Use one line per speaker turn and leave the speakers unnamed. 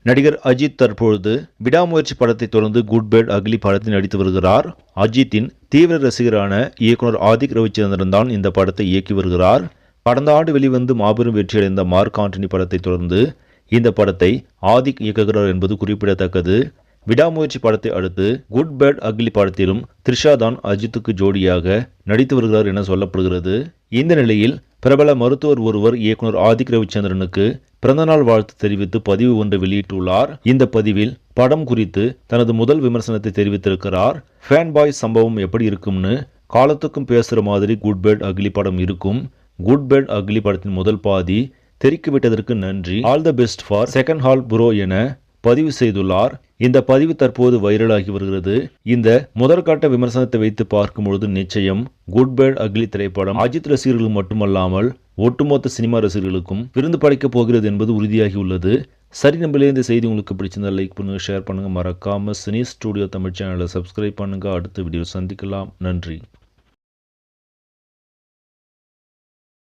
நடிகர் அஜித் தற்பொழுது விடாமுயற்சி படத்தை தொடர்ந்து குட் பேட் அக்லி படத்தில் நடித்து வருகிறார். அஜித்தின் தீவிர ரசிகரான இயக்குனர் ஆதிக் ரவிச்சந்திரன் தான் இந்த படத்தை இயக்கி வருகிறார். கடந்த ஆண்டு வெளிவந்து மாபெரும் வெற்றியடைந்த மார்க் ஆண்டனி படத்தை தொடர்ந்து இந்த படத்தை ஆதிக் இயக்குகிறார் என்பது குறிப்பிடத்தக்கது. விடாமுயற்சி படத்தை அடுத்து குட் பேட் அக்லி படத்திலும் த்ரிஷா தான் அஜித்துக்கு ஜோடியாக நடித்து வருகிறார் என சொல்லப்படுகிறது. இந்த நிலையில் பிரபல மருத்துவர் ஒருவர் இயக்குனர் ஆதிக் ரவிச்சந்திரனுக்கு பிறந்தநாள் வாழ்த்து தெரிவித்து பதிவு ஒன்றை வெளியிட்டுள்ளார். இந்த பதிவில் படம் குறித்து தனது முதல் விமர்சனத்தை தெரிவித்திருக்கிறார். ஃபேன் பாய் சம்பவம் எப்படி இருக்கும்னு காலத்துக்கும் பேசுற மாதிரி குட் பேட் அக்லி படம் இருக்கும். குட் பேட் அக்லி படத்தின் முதல் பாதி தெரிக்கு விட்டதற்கு நன்றி, all the best for second hall bro என பதிவு செய்துள்ளார். இந்த பதிவு தற்போது வைரலாகி வருகிறது. இந்த முதற்கட்ட விமர்சனத்தை வைத்து பார்க்கும்பொழுது நிச்சயம் குட் பேட் அக்லி திரைப்படம் அஜித் ரசிகர்கள் மட்டுமல்லாமல் ஒட்டுமொத்த சினிமா ரசிகர்களுக்கும் விருந்து படைக்கப் போகிறது என்பது உறுதியாகி உள்ளது. சரி, நம்மளே இந்த செய்தி உங்களுக்கு பிடிச்சிருந்தா லைக் பண்ணுங்க, ஷேர் பண்ணுங்க, மறக்காம சினி ஸ்டுடியோ தமிழ் சேனலை சப்ஸ்கிரைப் பண்ணுங்க. அடுத்த வீடியோ சந்திக்கலாம். நன்றி.